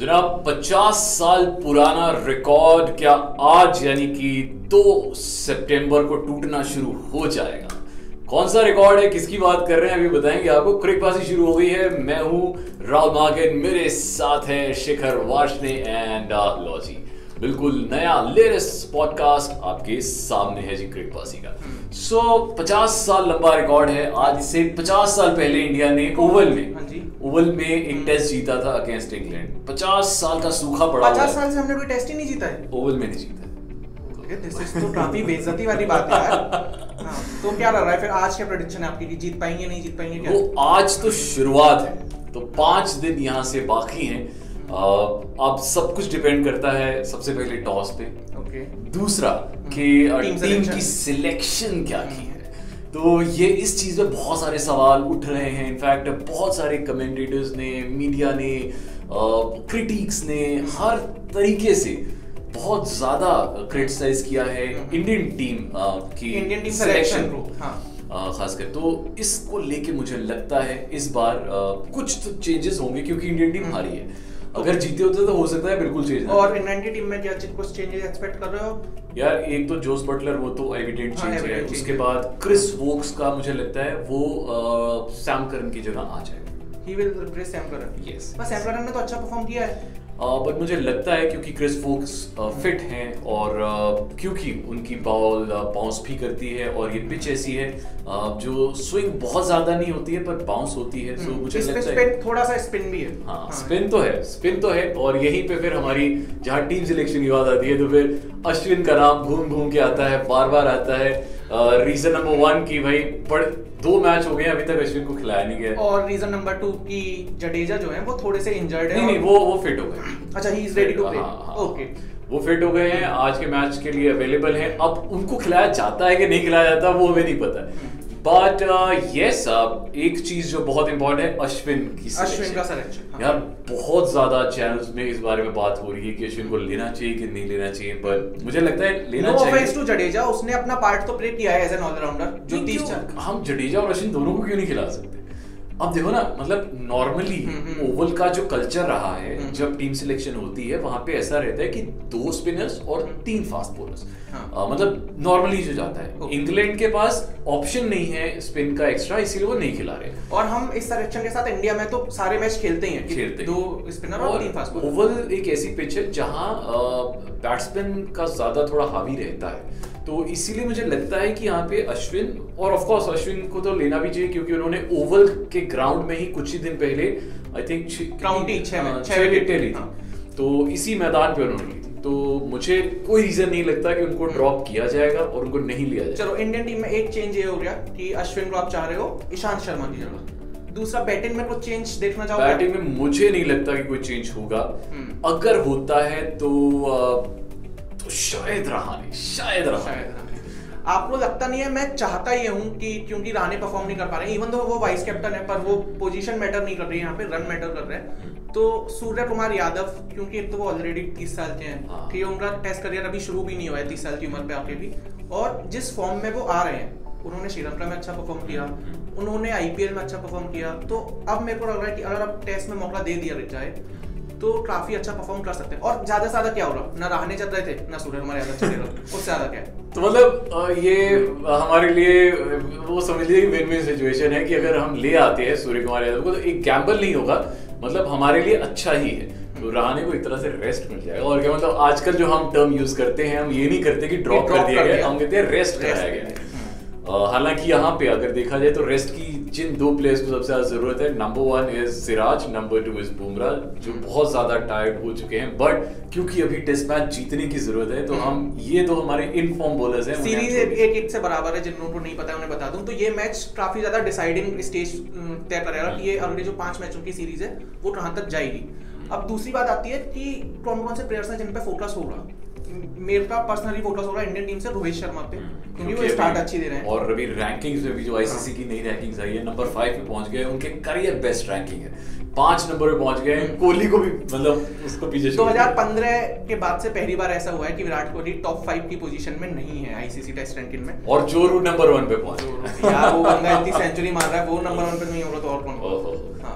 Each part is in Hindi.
जनाब 50 साल पुराना रिकॉर्ड क्या आज यानी कि 2 सितंबर को टूटना शुरू हो जाएगा। कौन सा रिकॉर्ड है, किसकी बात कर रहे हैं, अभी बताएंगे आपको। क्रिकबाजी शुरू हो गई है। मैं हूं राहुल मार्केट, मेरे साथ है शिखर वाशने एंड लॉजी। बिल्कुल नया लेटेस्ट पॉडकास्ट आपके सामने है जी क्रिकबाजी का। 50 साल लंबा रिकॉर्ड है। आज से 50 साल पहले इंडिया ने ओवल में एक टेस्ट जीता था अगेंस्ट इंग्लैंड। 50 साल का सूखा पड़ा। 50 साल से हमने कोई टेस्ट ही नहीं जीता है। ओवल में नहीं जीता। दिस इज तो काफी बेइज्जती वाली बात है यार। हाँ, तो क्या लग रहा है फिर आज क्या प्रेडिक्शन है आपकी कि जीत पाएंगे नहीं जीत पाएंगे क्या? वो आज तो शुरुआत है, तो 5 दिन यहाँ से बाकी हैं। अब सब कुछ डिपेंड करता है सबसे पहले टॉस पे, दूसरा कि टीम की सिलेक्शन क्या की है। तो ये इस चीज में बहुत सारे सवाल उठ रहे हैं। इनफैक्ट बहुत सारे कमेंटेटर्स ने, मीडिया ने, क्रिटिक्स ने हर तरीके से बहुत ज्यादा क्रिटिसाइज किया है इंडियन टीम सिलेक्शन को। खासकर तो इसको लेके मुझे लगता है इस बार कुछ तो चेंजेस होंगे, क्योंकि इंडियन टीम हारी है। अगर जीते होते तो हो सकता है बिल्कुल चेंज। और इंग्लैंड की टीम में क्या कुछ चेंजेस एक्सपेक्ट कर रहे हो यार? एक तो जोस बटलर, वो तो एविडेंट चेंज है। उसके बाद क्रिस वोक्स का मुझे लगता है वो सैम करन की जगह आ जाएगा। He will replace Sam Curran. Yes, बस सैम करन ने तो अच्छा परफॉर्म किया है। बट मुझे लगता है क्योंकि क्रिस वोक्स फिट हैं और क्योंकि उनकी बॉल बाउंस भी करती है और ये पिच ऐसी है जो स्विंग बहुत ज्यादा नहीं होती है पर बाउंस होती है। सो मुझे लगता है थोड़ा सा स्पिन भी है। हाँ, स्पिन तो है। और यहीं पे फिर हमारी जहाँ टीम सिलेक्शन की बात आती है तो फिर अश्विन का नाम घूम घूम के आता है, बार बार आता है। रीजन नंबर 1 की भाई 2 मैच हो गए अभी तक अश्विन को खिलाया नहीं गया। और रीजन नंबर 2 की जडेजा जो है वो थोड़े से इंजर्ड है। नहीं, वो फिट हो गए। अच्छा, he is ready to play. Okay, वो फिट हो गए हैं, आज के मैच के लिए अवेलेबल हैं। अब उनको खिलाया जाता है कि नहीं खिलाया जाता वो हमें नहीं पता। बट यस, एक चीज जो बहुत इंपॉर्टेंट है, अश्विन का सिलेक्शन। यार बहुत ज्यादा चैनल्स में इस बारे में बात हो रही है कि अश्विन को लेना चाहिए कि नहीं लेना चाहिए, पर मुझे लगता है लेना चाहिए। नो ऑफेंस टू जडेजा, उसने अपना पार्ट तो प्ले किया है एज एन ऑलराउंडर। जो 30 हम जडेजा और अश्विन दोनों को क्यों नहीं खिला सकते? अब देखो ना, मतलब नॉर्मली ओवल का जो कल्चर रहा है, जब टीम सिलेक्शन होती है वहां पे ऐसा रहता है कि 2 स्पिनर्स और 3 फास्ट बॉलर्स। मतलब नॉर्मली जो जाता है। इंग्लैंड के पास ऑप्शन नहीं है स्पिन का एक्स्ट्रा, इसीलिए वो नहीं खिला रहे। और हम इस सिलेक्शन के साथ इंडिया में तो सारे मैच खेलते ही हैं, 2 स्पिनर और 3 फास्ट बॉलर। ओवल एक ऐसी पिच है जहां बैट्समैन का ज्यादा थोड़ा हावी रहता है, तो इसीलिए मुझे लगता है कि यहाँ पे अश्विन, और ऑफ कोर्स अश्विन को तो लेना भी चाहिए क्योंकि उन्होंने ओवल के ग्राउंड में ही कुछ ही दिन पहले आई थिंक 6 विकेट ली थी। तो इसी मैदान पे उन्होंने ली थी। तो मुझे कोई रीजन नहीं लगता कि उनको ड्रॉप किया जाएगा और उनको नहीं लिया जाएगा। चलो, इंडियन टीम में एक चेंज ये हो गया कि अश्विन को आप चाह रहे हो ईशांत शर्मा की जगह। दूसरा, बैटिंग में कुछ चेंज देखना चाहोगे? बैटिंग में मुझे नहीं लगता कि कोई चेंज होगा। अगर होता है तो शायद रहाणे। आपको लगता नहीं है? मैं चाहता ही हूं कि क्योंकि रहाणे परफॉर्म नहीं कर पा रहे हैं, इवन दो वो वाइस कैप्टन है, पर वो पोजीशन मैटर नहीं कर रही है, यहाँ पे रन मैटर कर रहे हैं। तो सूर्य कुमार यादव, क्योंकि एक तो वो ऑलरेडी 30 साल के हैं, कि उनका टेस्ट करियर अभी शुरू भी नहीं हुआ है 30 साल की उम्र पे आके भी, और जिस फॉर्म में वो आ रहे हैं, उन्होंने श्रीलंका में अच्छा परफॉर्म किया, उन्होंने आईपीएल में अच्छा परफॉर्म किया। तो अब मेरे को लग रहा है कि अगर अब टेस्ट में मौका दे दिया जाए तो काफी अच्छा परफॉर्म कर सकते हैं। और ज्यादा से ज्यादा क्या हो रहा, ना रहाणे चल रहे थे ना सूर्य कुमार यादव चल रहे, उससे ज्यादा क्या है? तो मतलब ये हमारे लिए वो समझ लीजिए विन विन सिचुएशन है कि अगर हम ले आते हैं सूर्य कुमार यादव को तो एक गैम्बल नहीं होगा, मतलब हमारे लिए अच्छा ही है। तो रहाणे को एक तरह से रेस्ट मिल जाएगा। और क्या मतलब आजकल जो हम टर्म यूज करते हैं, हम ये नहीं करते कि ड्रॉप कर दिया गया, हम कहते हैं रेस्ट कराया गया। हालांकि यहाँ पे अगर देखा जाए तो रेस्ट की जिन 2 प्लेयर्स को सबसे ज्यादा जरूरत है, number 1 is Siraj, number 2 is Bumrah, जो बहुत ज्यादा टायर्ड हो चुके हैं। बट क्योंकि अभी टेस्ट मैच जीतने की जरूरत है तो हम ये तो हमारे इनफॉर्म बॉलर्स हैं। सीरीज 1-1 से बराबर है, जिनको को नहीं पता है उन्हें बता दूं। तो ये मैच काफी ज्यादा डिसाइडिंग स्टेज तय करेगा कि ये अगले जो 5 मैचों की सीरीज है वो कहां तक जाएगी। अब दूसरी बात आती है कि कौन कौन से प्लेयर्स हैं जिन पे फोकस होगा। मेरे का पर्सनली फोकस होगा इंडियन टीम से रोहित शर्मा पे, क्योंकि वो स्टार्ट अच्छी दे रहे हैं। और अभी रैंकिंग्स में भी जो आईसीसी की नई रैंकिंग्स आई है, नंबर 5 पे पहुंच गए, उनके करियर बेस्ट रैंकिंग है, 5 नंबर पे पहुंच गए। कोहली को भी मतलब उसको पीछे 2015 के बाद से पहली बार ऐसा हुआ है कि विराट कोहली टॉप 5 की पोजीशन में नहीं है आईसीसी टेस्ट रैंकिंग में, और जो रूट नंबर 1 पे पहुंच यार वो बंदा इतनी सेंचुरी मार रहा है, वो नंबर 1 पे नहीं होगा तो और कौन।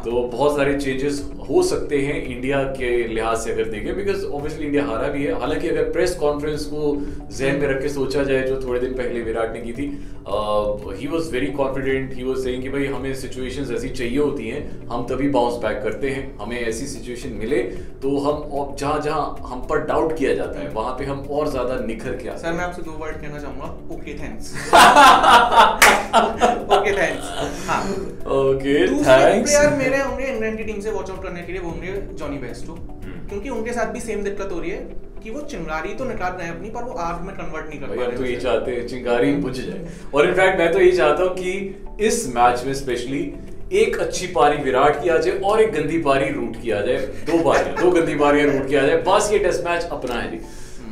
तो बहुत सारे चेंजेस हो सकते हैं इंडिया के लिहाज से अगर देखें, बिकॉज ऑब्वियसली इंडिया हारा भी है। हालांकि अगर प्रेस कॉन्फ्रेंस को जहन में रख के सोचा जाए जो थोड़े दिन पहले विराट ने की थी, he was very confident, he was saying कि भाई हमें सिचुएशंस ऐसी चाहिए होती हैं, हम तभी बाउंस बैक करते हैं, हमें ऐसी सिचुएशन मिले तो हम जहां जहां हम पर डाउट किया जाता है वहां पे हम और ज्यादा निखर के आते हैं। सर मैं आपसे 2 वर्ड कहना चाहूंगा, ओके थैंक्स। Okay thanks. हां ओके थैंक्स। प्लेयर मेरे होंगे इंग्लैंड की टीम से वॉच आउट करने के लिए, वो होंगे जॉनी बेस्टो, क्योंकि उनके साथ भी सेम दिक्कत हो रही है कि वो चिंगारी तो निकाल रहे हैं अपनी, पर वो आग में कन्वर्ट नहीं कर पा रहे। तो ये चाहते हैं चिंगारी बुझ जाए, और इनफैक्ट मैं तो यही चाहता हूं कि इस मैच में स्पेशली एक अच्छी पारी विराट की आ जाए और एक गंदी पारी रूट की आ जाए, 2 गंदी पारियां रूट की आ जाए, बस ये टेस्ट मैच अपना है जी।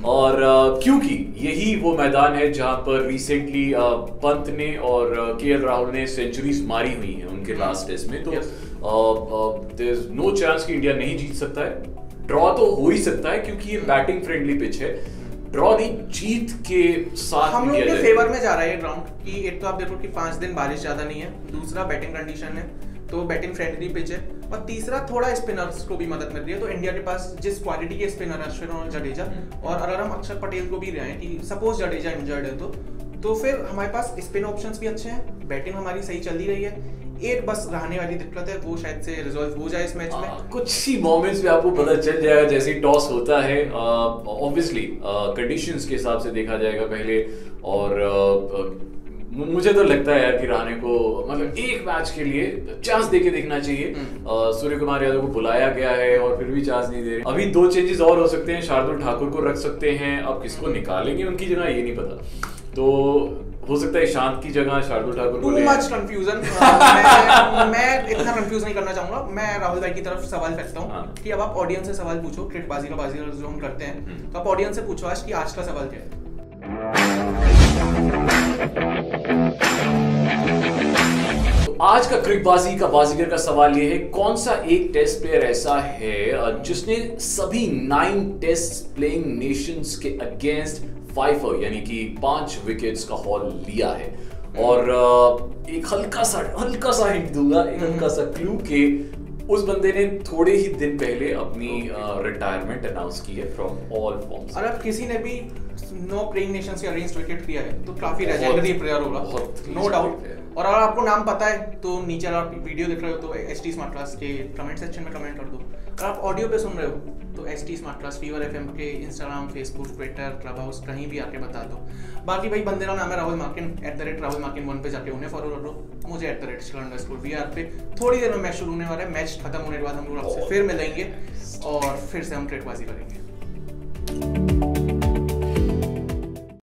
और क्योंकि यही वो मैदान है जहां पर रिसेंटली पंत ने और केएल राहुल ने सेंचुरीज मारी हुई हैं उनके लास्ट टेस्ट में, तो देयर इज नो चांस कि इंडिया नहीं जीत सकता है। ड्रॉ तो हो ही सकता है क्योंकि ये बैटिंग फ्रेंडली पिच है, ड्रॉ नहीं जीत के साथ हम लोग के फेवर में जा रहा है ये ग्राउंड, कि एक तो आप देखो कि 5 दिन बारिश ज्यादा नहीं है, दूसरा बैटिंग कंडीशन है तो बैटिंग फ्रेंडली पिच है, और तीसरा थोड़ा स्पिनर्स को भी मदद मिल रही है। तो इंडिया के पास जिस क्वालिटी के स्पिनर है अश्विन और जडेजा, और अगर हम अक्षर पटेल को भी रहे हैं कि सपोज जडेजा इंजर्ड है तो फिर हमारे पास स्पिन ऑप्शंस भी अच्छे हैं, बैटिंग हमारी सही चल ही रही है। एक बस रहने वाली दिक्कत है, वो शायद से रिजॉल्व हो जाए इस मैच में। कुछ ही मोमेंट्स में आपको पता चल जाएगा जैसे ही टॉस होता है, ऑब्वियसली कंडीशंस के हिसाब से देखा जाएगा पहले, और मुझे तो लगता है यार कि रहाणे को मतलब एक मैच के लिए चांस देके देखना चाहिए। सूर्य कुमार यादव को बुलाया गया है और फिर भी चांस नहीं दे रहे। अभी 2 चेंजेस और हो सकते हैं, शार्दुल ठाकुर को रख सकते हैं, अब किसको निकालेंगे उनकी जगह ये नहीं पता, तो हो सकता है शांत की जगह शार्दुल ठाकुर को ले। Too much confusion. मैं इतना कंफ्यूज नहीं करना चाहूंगा। मैं राहुल भाई की तरफ सवाल फेंकता हूँ कि अब आप ऑडियंस से सवाल पूछो, क्रिकेटबाजी का बाजी जो हम करते हैं, तो आप ऑडियंस से पूछो आज का सवाल क्या है। आज का क्रिकबाजी का बाजीगर का सवाल ये है, कौन सा एक टेस्ट प्लेयर ऐसा है जिसने सभी 9 टेस्ट प्लेइंग नेशंस के अगेंस्ट 5 यानी कि 5 विकेट्स का हॉल लिया है। और एक हल्का सा हिंट दूंगा, एक हल्का सा क्लू के उस बंदे ने थोड़े ही दिन पहले अपनी रिटायरमेंट अनाउंस की है फ्रॉम ऑल फॉर्म्स। और अब किसी ने भी 9 प्लेइंग नेशंस के अगेंस्ट विकेट लिया है तो काफी लेजेंडरी प्लेयर होगा, नो डाउट। और अगर आपको नाम पता है तो नीचे अगर आप वीडियो देख रहे हो तो एचटी स्मार्ट क्लास के कमेंट सेक्शन में कमेंट कर दो। अगर आप ऑडियो पे सुन रहे हो तो HT smart class fever FM के Instagram, Facebook, Twitter, Clubhouse कहीं भी आके बता दो। बाकी भाई बंदे का नाम है राहुल मार्किन, @राहुल मार्किन 1 पे जाके उन्हें फॉलो कर लो, मुझे @_VR पे। थोड़ी देर में मैच शुरू होने वाला है, मैच खत्म होने के बाद हम लोग आपसे फिर मिलेंगे और फिर से हम क्रिकेटबाजी करेंगे।